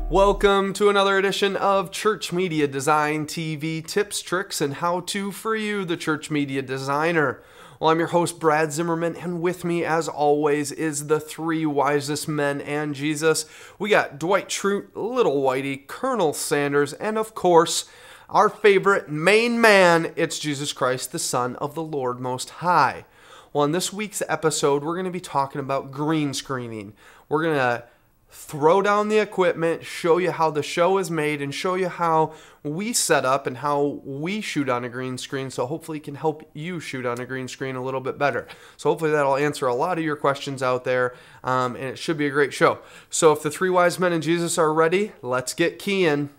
Welcome to another edition of Church Media Design TV tips, tricks, and how-to for you, the church media designer. Well, I'm your host, Brad Zimmerman, and with me, as always, is the three wisest men and Jesus. We got Dwight Schrute, Little Whitey, Colonel Sanders, and of course, our favorite main man, it's Jesus Christ, the Son of the Lord Most High. Well, in this week's episode, we're going to be talking about green screening. We're going to throw down the equipment, show you how the show is made, and show you how we set up and how we shoot on a green screen, so hopefully it can help you shoot on a green screen a little bit better. So hopefully that'll answer a lot of your questions out there, and it should be a great show. So if the three wise men and Jesus are ready, let's get keying.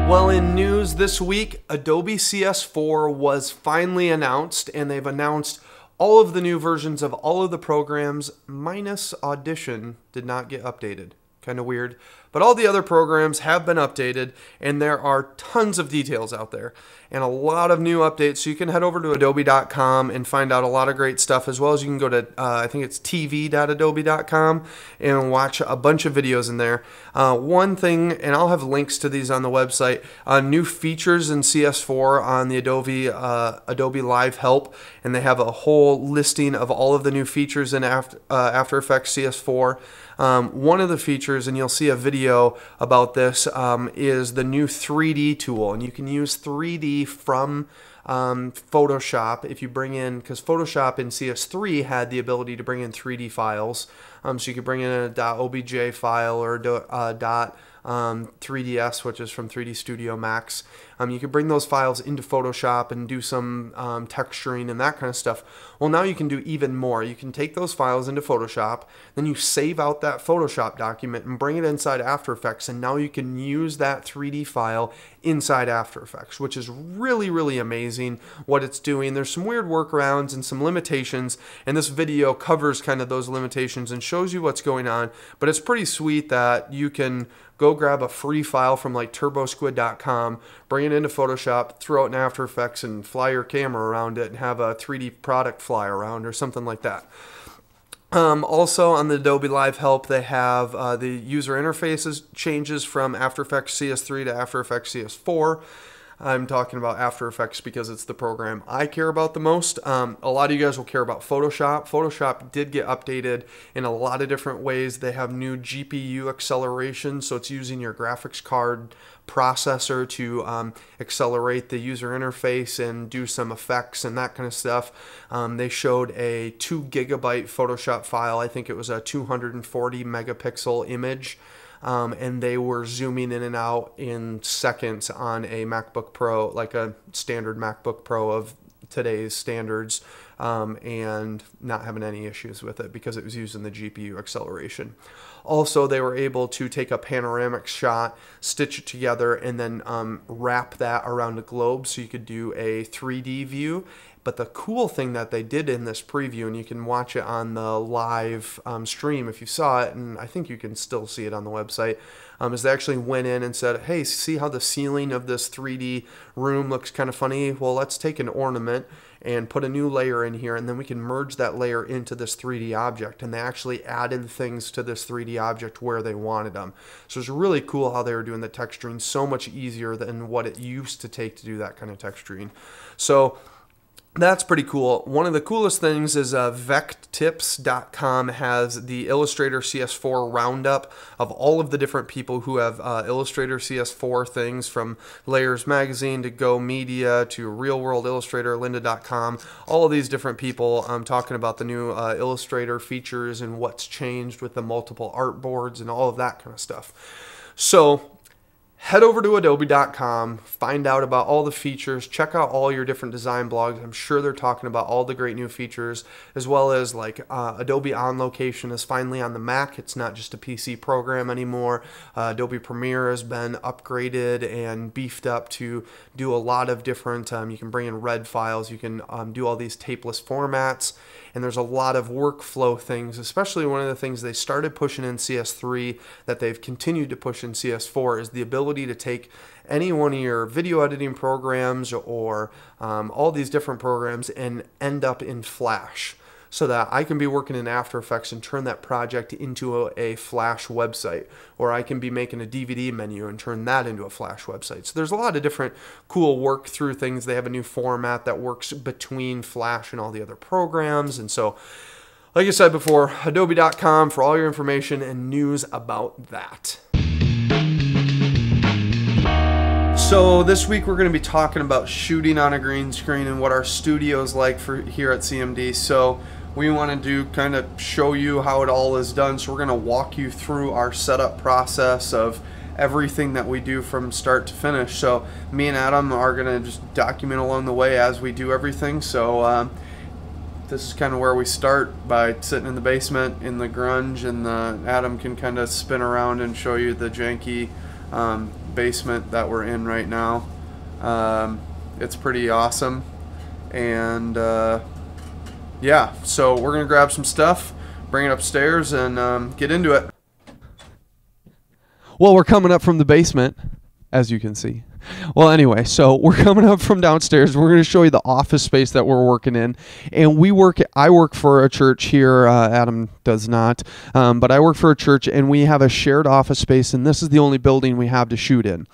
Well, in news this week, Adobe CS4 was finally announced, and they've announced all of the new versions of all of the programs, minus Audition, did not get updated. Kind of weird. But all the other programs have been updated, and there are tons of details out there and a lot of new updates. So you can head over to adobe.com and find out a lot of great stuff, as well as you can go to, I think it's tv.adobe.com, and watch a bunch of videos in there. One thing, and I'll have links to these on the website, new features in CS4 on the Adobe Live Help, and they have a whole listing of all of the new features in After Effects CS4. One of the features, and you'll see a video about this, is the new 3D tool, and you can use 3D from Photoshop if you bring in, because Photoshop in CS3 had the ability to bring in 3D files, so you could bring in a .obj file or a 3ds, which is from 3D Studio Max. You can bring those files into Photoshop and do some texturing and that kind of stuff. Well, now you can do even more. You can take those files into Photoshop, then you save out that Photoshop document and bring it inside After Effects, and now you can use that 3D file inside After Effects, which is really, really amazing what it's doing. There's some weird workarounds and some limitations, and this video covers kind of those limitations and shows you what's going on, but it's pretty sweet that you can go grab a free file from like turbosquid.com, bring it into Photoshop, throw it in After Effects, and fly your camera around it and have a 3D product fly around or something like that. Also on the Adobe Live Help, they have the user interfaces changes from After Effects CS3 to After Effects CS4. I'm talking about After Effects because it's the program I care about the most. A lot of you guys will care about Photoshop. Photoshop did get updated in a lot of different ways. They have new GPU acceleration, so it's using your graphics card processor to accelerate the user interface and do some effects and that kind of stuff. They showed a 2 GB Photoshop file. I think it was a 240 megapixel image. And they were zooming in and out in seconds on a MacBook Pro, like a standard MacBook Pro of today's standards, and not having any issues with it because it was using the GPU acceleration. Also, they were able to take a panoramic shot, stitch it together, and then wrap that around a globe so you could do a 3D view. But the cool thing that they did in this preview, and you can watch it on the live stream if you saw it, and I think you can still see it on the website, is they actually went in and said, hey, see how the ceiling of this 3D room looks kind of funny? Well, let's take an ornament and put a new layer in here, and then we can merge that layer into this 3D object. And they actually added things to this 3D object where they wanted them. So it's really cool how they were doing the texturing so much easier than what it used to take to do that kind of texturing. So that's pretty cool. One of the coolest things is vecttips.com has the Illustrator CS4 roundup of all of the different people who have Illustrator CS4 things, from Layers Magazine to Go Media to Real World Illustrator, lynda.com. All of these different people talking about the new Illustrator features and what's changed with the multiple artboards and all of that kind of stuff. So head over to adobe.com, find out about all the features, check out all your different design blogs. I'm sure they're talking about all the great new features, as well as like Adobe On Location is finally on the Mac. It's not just a PC program anymore. Adobe Premiere has been upgraded and beefed up to do a lot of different, you can bring in red files, you can do all these tapeless formats, and there's a lot of workflow things, especially one of the things they started pushing in CS3 that they've continued to push in CS4 is the ability to take any one of your video editing programs or all these different programs and end up in Flash. so that I can be working in After Effects and turn that project into a Flash website, or I can be making a DVD menu and turn that into a Flash website. So there's a lot of different cool work through things. They have a new format that works between Flash and all the other programs. And so, like I said before, adobe.com for all your information and news about that. So this week we're going to be talking about shooting on a green screen and what our studio is like for here at CMD. So we want to kind of show you how it all is done. So we're going to walk you through our setup process of everything that we do from start to finish. So me and Adam are going to just document along the way as we do everything. So this is kind of where we start, by sitting in the basement in the grunge, and Adam can kind of spin around and show you the janky basement that we're in right now. It's pretty awesome, and yeah, so we're gonna grab some stuff, bring it upstairs, and get into it. Well, we're coming up from the basement, as you can see. Well, anyway, so we're coming up from downstairs. We're going to show you the office space that we're working in. And I work for a church here. Adam does not. But I work for a church, and we have a shared office space, and this is the only building we have to shoot in.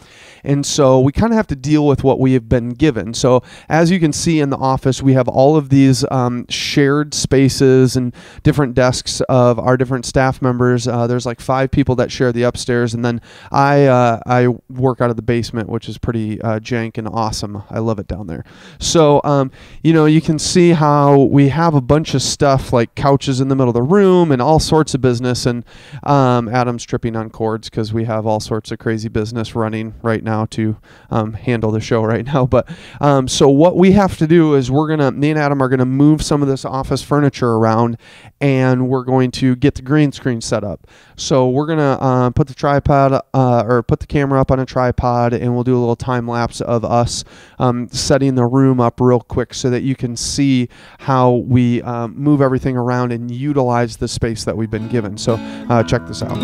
And so we kind of have to deal with what we have been given. So as you can see in the office, we have all of these shared spaces and different desks of our different staff members. There's like 5 people that share the upstairs, and then I work out of the basement, which is pretty jank and awesome. I love it down there. So you know, you can see how we have a bunch of stuff like couches in the middle of the room and all sorts of business. And Adam's tripping on cords because we have all sorts of crazy business running right now to handle the show right now. But so what we have to do is me and Adam are gonna move some of this office furniture around, and we're going to get the green screen set up. So we're gonna put the tripod or put the camera up on a tripod, and we'll do a little time lapse of us setting the room up real quick so that you can see how we move everything around and utilize the space that we've been given. So check this out.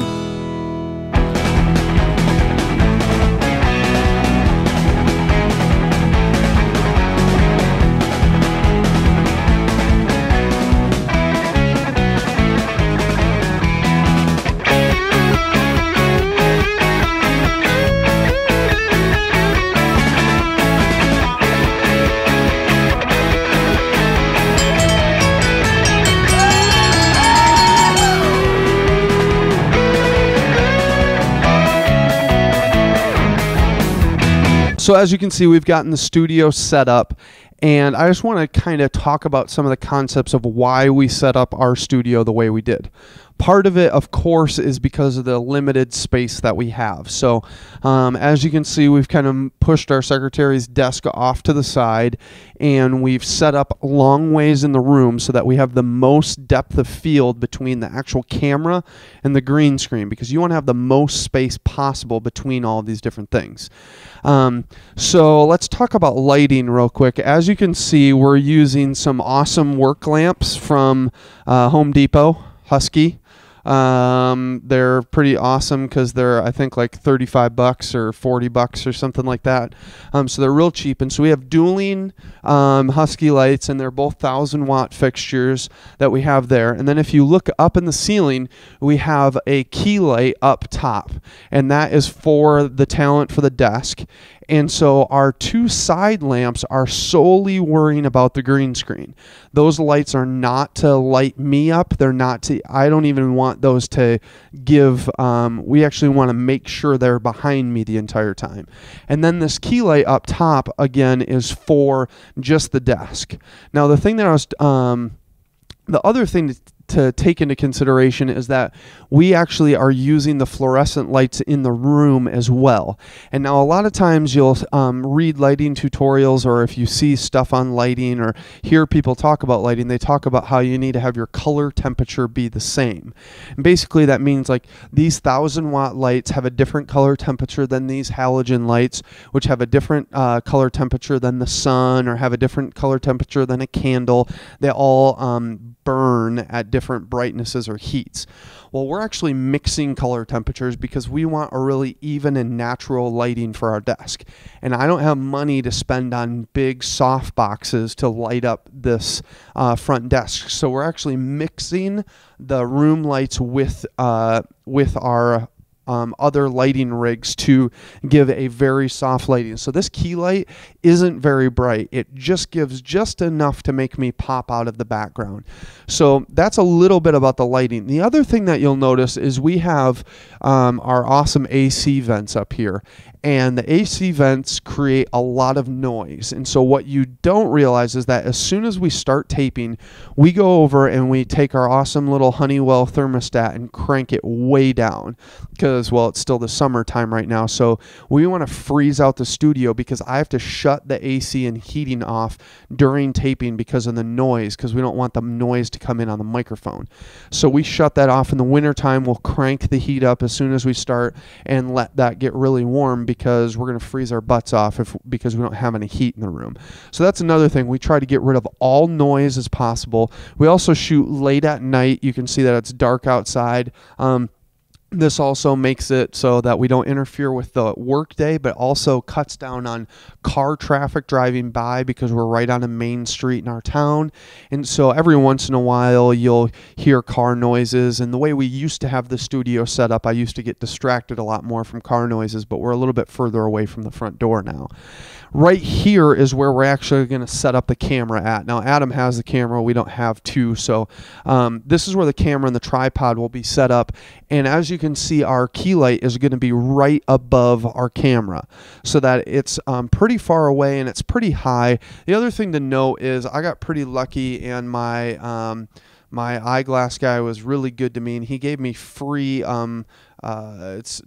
So as you can see, we've gotten the studio set up, and I just want to kind of talk about some of the concepts of why we set up our studio the way we did. Part of it, of course, is because of the limited space that we have. So as you can see, we've kind of pushed our secretary's desk off to the side, and we've set up long ways in the room so that we have the most depth of field between the actual camera and the green screen, because you want to have the most space possible between all of these different things. So let's talk about lighting real quick. As you can see, we're using some awesome work lamps from Home Depot, Husky. They're pretty awesome because they're, I think, like $35 or $40 or something like that. So they're real cheap. And so we have dueling Husky lights, and they're both 1,000-watt fixtures that we have there. And then if you look up in the ceiling, we have a key light up top, and that is for the talent for the desk. And so our 2 side lamps are solely worrying about the green screen. Those lights are not to light me up. They're not to, I don't even want those to give, we actually want to make sure they're behind me the entire time. And then this key light up top, again, is for just the desk. Now the thing that I was, the other thing to take into consideration is that we actually are using the fluorescent lights in the room as well. And now a lot of times you'll read lighting tutorials, or if you see stuff on lighting or hear people talk about lighting, they talk about how you need to have your color temperature be the same. And basically that means like these 1,000-watt lights have a different color temperature than these halogen lights, which have a different color temperature than the sun, or have a different color temperature than a candle. They all burn at different brightnesses or heats. Well, we're actually mixing color temperatures because we want a really even and natural lighting for our desk. And I don't have money to spend on big soft boxes to light up this front desk. So we're actually mixing the room lights with our other lighting rigs to give a very soft lighting. So this key light isn't very bright. It just gives just enough to make me pop out of the background. So that's a little bit about the lighting. The other thing that you'll notice is we have our awesome AC vents up here. And the AC vents create a lot of noise. And so what you don't realize is that as soon as we start taping, we go over and we take our awesome little Honeywell thermostat and crank it way down. Because, well, it's still the summertime right now. So we want to freeze out the studio because I have to shut the AC and heating off during taping because of the noise, because we don't want the noise to come in on the microphone. So we shut that off in the wintertime. We'll crank the heat up as soon as we start and let that get really warm, because we're going to freeze our butts off because we don't have any heat in the room. So that's another thing. We try to get rid of all noise as possible. We also shoot late at night. You can see that it's dark outside. This also makes it so that we don't interfere with the workday, but also cuts down on car traffic driving by because we're right on a main street in our town. And so every once in a while you'll hear car noises. And the way we used to have the studio set up, I used to get distracted a lot more from car noises, but we're a little bit further away from the front door now. Right here is where we're actually going to set up the camera at. Now, Adam has the camera. We don't have two. So this is where the camera and the tripod will be set up. And as you can see, our key light is going to be right above our camera so that it's pretty far away and it's pretty high. The other thing to note is I got pretty lucky, and my eyeglass guy was really good to me, and he gave me free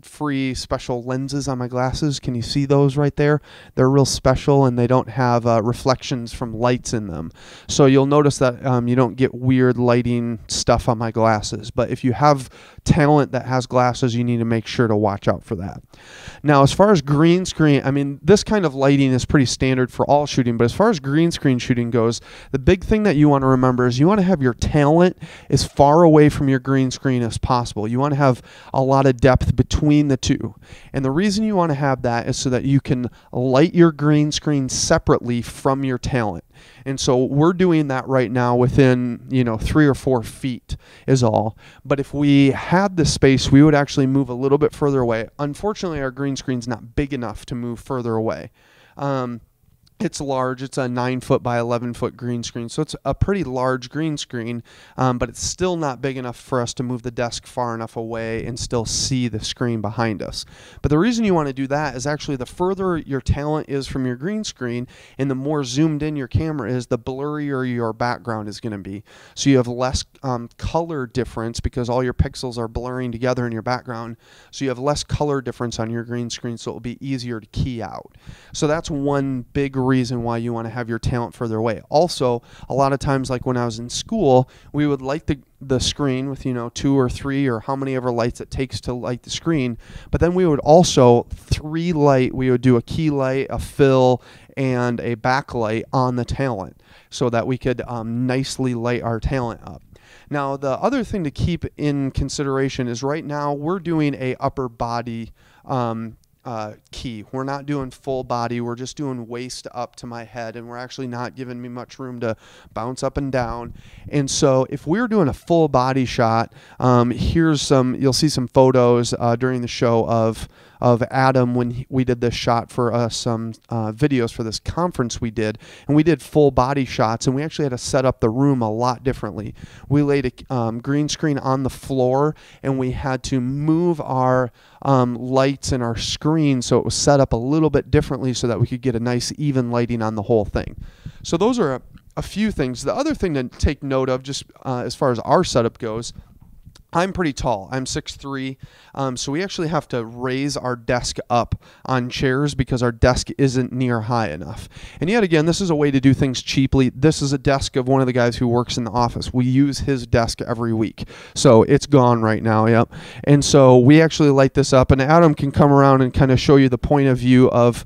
free special lenses on my glasses. Can you see those right there? They're real special, and they don't have reflections from lights in them. So you'll notice that you don't get weird lighting stuff on my glasses. But if you have talent that has glasses, you need to make sure to watch out for that. Now, as far as green screen, I mean, this kind of lighting is pretty standard for all shooting, but as far as green screen shooting goes, the big thing that you want to remember is you want to have your talent as far away from your green screen as possible. You want to have a lot of depth between the two. And the reason you want to have that is so that you can light your green screen separately from your talent. And so we're doing that right now within, 3 or 4 feet is all. But if we had the space, we would actually move a little bit further away. Unfortunately, our green screen's not big enough to move further away. It's large. It's a 9-foot by 11-foot green screen. So it's a pretty large green screen, but it's still not big enough for us to move the desk far enough away and still see the screen behind us. But the reason you want to do that is actually the further your talent is from your green screen and the more zoomed in your camera is, the blurrier your background is going to be. So you have less color difference because all your pixels are blurring together in your background. So you have less color difference on your green screen, so it will be easier to key out. So that's one big reason why you want to have your talent further away. Also, a lot of times, like when I was in school, we would light the screen with 2 or 3 or how many ever lights it takes to light the screen, but then we would also we would do a key light, a fill, and a backlight on the talent so that we could nicely light our talent up. Now, the other thing to keep in consideration is right now we're doing a upper body key. We're not doing full body. We're just doing waist up to my head, and we're actually not giving me much room to bounce up and down. And so if we're doing a full body shot, you'll see some photos during the show of Adam when we did this shot for some videos for this conference we did, and we did full body shots, and we actually had to set up the room a lot differently. We laid a green screen on the floor, and we had to move our lights and our screen so it was set up a little bit differently so that we could get a nice even lighting on the whole thing. So those are a few things. The other thing to take note of, just as far as our setup goes, I'm pretty tall. I'm 6'3", so we actually have to raise our desk up on chairs because our desk isn't near high enough. And yet again, this is a way to do things cheaply. This is a desk of one of the guys who works in the office. We use his desk every week, so it's gone right now, yep. And so we actually light this up, and Adam can come around and kind of show you the point of view of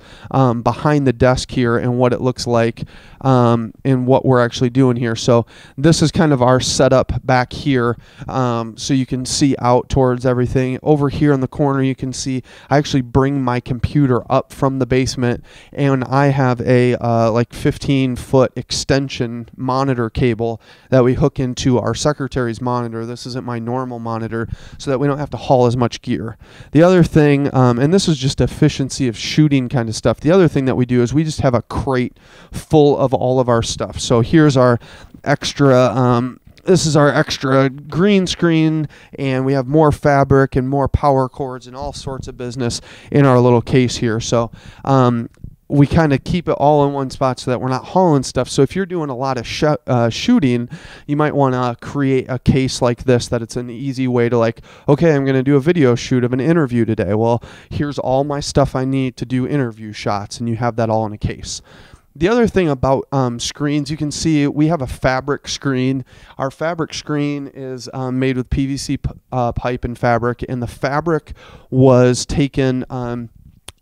behind the desk here and what it looks like and what we're actually doing here. So this is kind of our setup back here, so you can see out towards everything. Over here in the corner, you can see I actually bring my computer up from the basement, and I have a like 15-foot extension monitor cable that we hook into our secretary's monitor. This isn't my normal monitor, so that we don't have to haul as much gear. The other thing, and this is just efficiency of shooting kind of stuff, the other thing that we do is we just have a crate full of all of our stuff. So here's our extra this is our extra green screen, and we have more fabric and more power cords and all sorts of business in our little case here. So we kind of keep it all in one spot so that we're not hauling stuff. So if you're doing a lot of shooting, you might want to create a case like this, that it's an easy way to, like, okay, I'm going to do a video shoot of an interview today. Well, here's all my stuff I need to do interview shots, and you have that all in a case. The other thing about screens, you can see we have a fabric screen. Our fabric screen is made with PVC pipe and fabric, and the fabric was taken,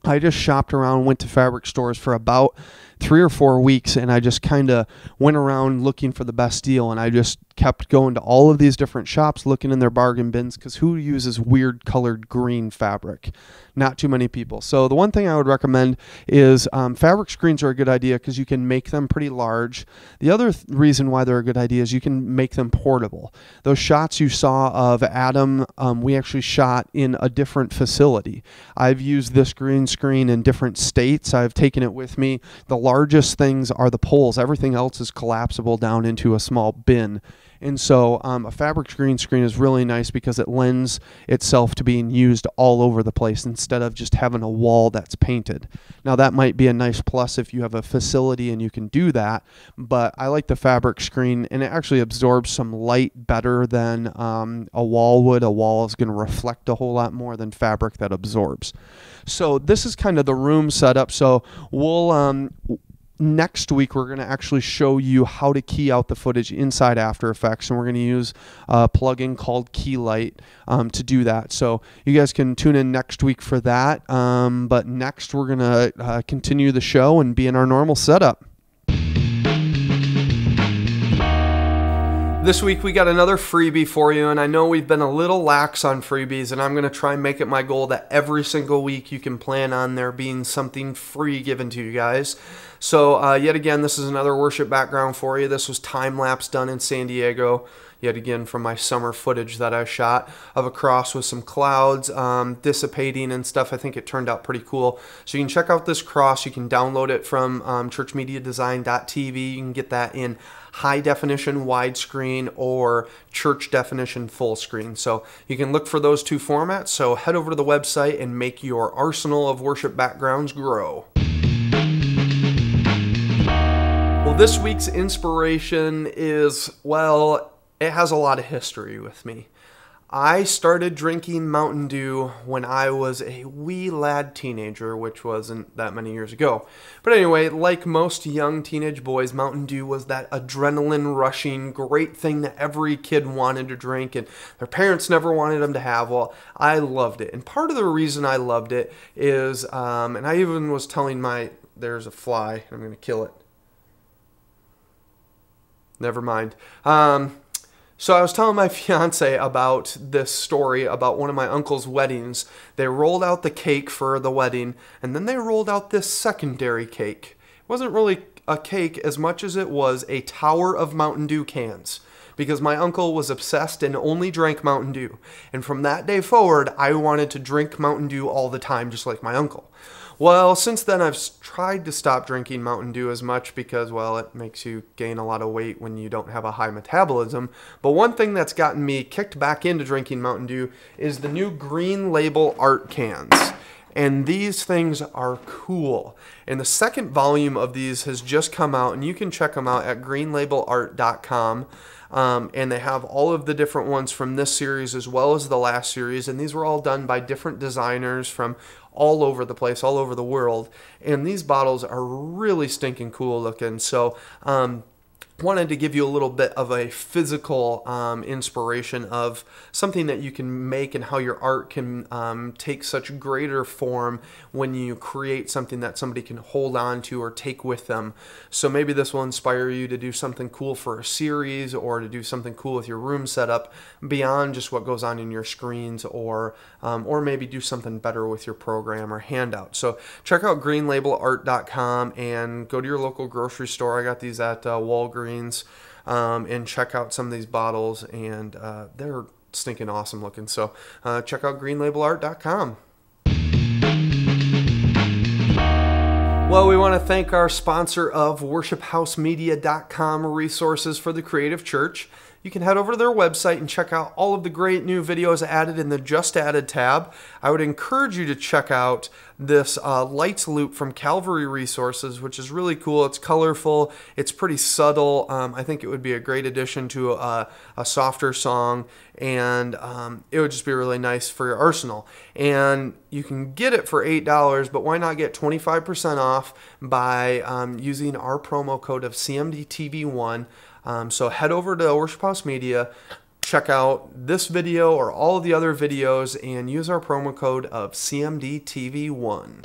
I just shopped around, went to fabric stores for about 3 or 4 weeks, and I just kind of went around looking for the best deal, and I just kept going to all of these different shops looking in their bargain bins, because who uses weird colored green fabric? Not too many people. So the one thing I would recommend is fabric screens are a good idea because you can make them pretty large. The other reason why they're a good idea is you can make them portable. Those shots you saw of Adam, we actually shot in a different facility. I've used this green screen in different states. I've taken it with me. The largest things are the poles. Everything else is collapsible down into a small bin. And so a fabric green screen is really nice because it lends itself to being used all over the place instead of just having a wall that's painted. Now that might be a nice plus if you have a facility and you can do that, but I like the fabric screen, and it actually absorbs some light better than a wall would. A wall is going to reflect a whole lot more than fabric that absorbs. So this is kind of the room setup. So we'll next week, we're going to actually show you how to key out the footage inside After Effects, and we're going to use a plugin called Keylight to do that. So you guys can tune in next week for that. But next, we're going to continue the show and be in our normal setup. This week we got another freebie for you, and I know we've been a little lax on freebies, and I'm going to try and make it my goal that every single week you can plan on there being something free given to you guys. So yet again, this is another worship background for you. This was time-lapse done in San Diego, yet again from my summer footage that I shot of a cross with some clouds dissipating and stuff. I think it turned out pretty cool. So you can check out this cross. You can download it from ChurchMediaDesign.tv. You can get that in high definition widescreen or church definition full screen. So you can look for those two formats. So head over to the website and make your arsenal of worship backgrounds grow. Well, this week's inspiration is, well, it has a lot of history with me. I started drinking Mountain Dew when I was a wee lad teenager, which wasn't that many years ago. But anyway, like most young teenage boys, Mountain Dew was that adrenaline rushing great thing that every kid wanted to drink and their parents never wanted them to have. Well, I loved it. And part of the reason I loved it is, and I even was telling there's a fly, I'm going to kill it. Never mind. So I was telling my fiance about this story about one of my uncle's weddings. They rolled out the cake for the wedding, and then they rolled out this secondary cake. It wasn't really a cake as much as it was a tower of Mountain Dew cans, because my uncle was obsessed and only drank Mountain Dew. And from that day forward, I wanted to drink Mountain Dew all the time, just like my uncle. Well, since then, I've tried to stop drinking Mountain Dew as much because, well, it makes you gain a lot of weight when you don't have a high metabolism. But one thing that's gotten me kicked back into drinking Mountain Dew is the new green label art cans. And these things are cool. And the second volume of these has just come out, and you can check them out at greenlabelart.com. and they have all of the different ones from this series as well as the last series, and these were all done by different designers from all over the place, all over the world, and these bottles are really stinking cool looking. So wanted to give you a little bit of a physical inspiration of something that you can make and how your art can take such greater form when you create something that somebody can hold on to or take with them. So maybe this will inspire you to do something cool for a series or to do something cool with your room setup beyond just what goes on in your screens, or maybe do something better with your program or handout. So check out greenlabelart.com and go to your local grocery store. I got these at Walgreens. And check out some of these bottles, and they're stinking awesome looking. So check out greenlabelart.com. Well, we want to thank our sponsor of worshiphousemedia.com resources for the creative church. You can head over to their website and check out all of the great new videos added in the Just Added tab. I would encourage you to check out this lights loop from Calvary Resources, which is really cool. It's colorful. It's pretty subtle. I think it would be a great addition to a softer song, and it would just be really nice for your arsenal. And you can get it for $8, but why not get 25% off by using our promo code of CMD TV1. So head over to Worship House Media, check out this video or all of the other videos, and use our promo code of CMDTV1.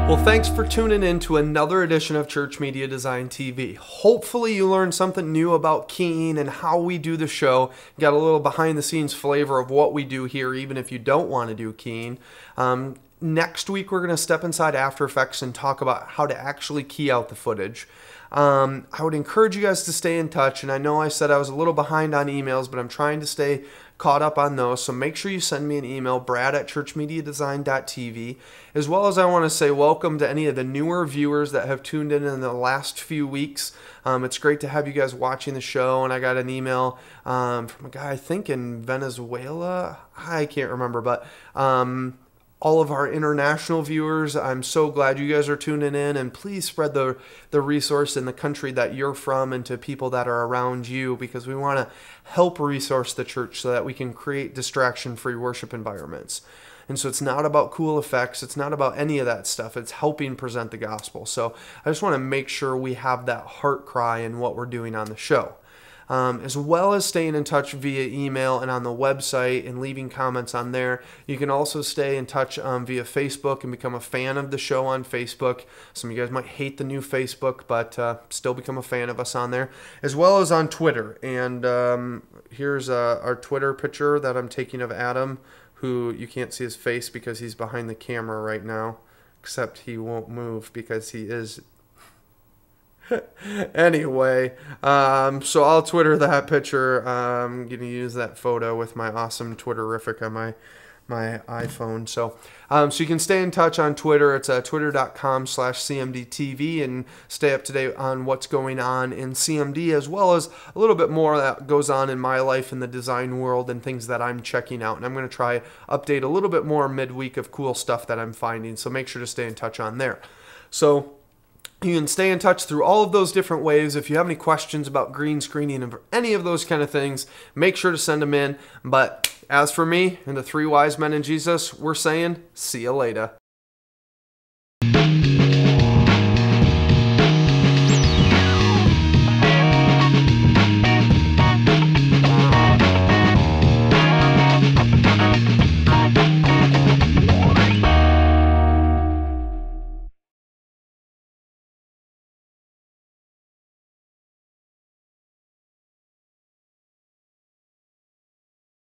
Well, thanks for tuning in to another edition of Church Media Design TV. Hopefully you learned something new about keying and how we do the show. Got a little behind the scenes flavor of what we do here, even if you don't want to do keying. Next week, we're going to step inside After Effects and talk about how to actually key out the footage. I would encourage you guys to stay in touch, and I know I said I was a little behind on emails, but I'm trying to stay caught up on those, so make sure you send me an email, brad@ChurchMediaDesign.tv, as well as I want to say welcome to any of the newer viewers that have tuned in the last few weeks. It's great to have you guys watching the show, and I got an email from a guy, I think in Venezuela, I can't remember, but all of our international viewers, I'm so glad you guys are tuning in, and please spread the resource in the country that you're from and to people that are around you, because we want to help resource the church so that we can create distraction-free worship environments. And so it's not about cool effects. It's not about any of that stuff. It's helping present the gospel. So I just want to make sure we have that heart cry in what we're doing on the show. As well as staying in touch via email and on the website and leaving comments on there. You can also stay in touch via Facebook and become a fan of the show on Facebook. Some of you guys might hate the new Facebook, but still become a fan of us on there, as well as on Twitter. And here's our Twitter picture that I'm taking of Adam, who you can't see his face because he's behind the camera right now, except he won't move because he is... Anyway, so I'll Twitter that picture. I'm going to use that photo with my awesome Twitterific on my iPhone. So you can stay in touch on Twitter. It's twitter.com/CMDTV, and stay up to date on what's going on in CMD, as well as a little bit more that goes on in my life in the design world and things that I'm checking out. And I'm going to try update a little bit more midweek of cool stuff that I'm finding. So make sure to stay in touch on there. So you can stay in touch through all of those different ways. If you have any questions about green screening and any of those kind of things, make sure to send them in. But as for me and the three wise men and Jesus, we're saying, see you later.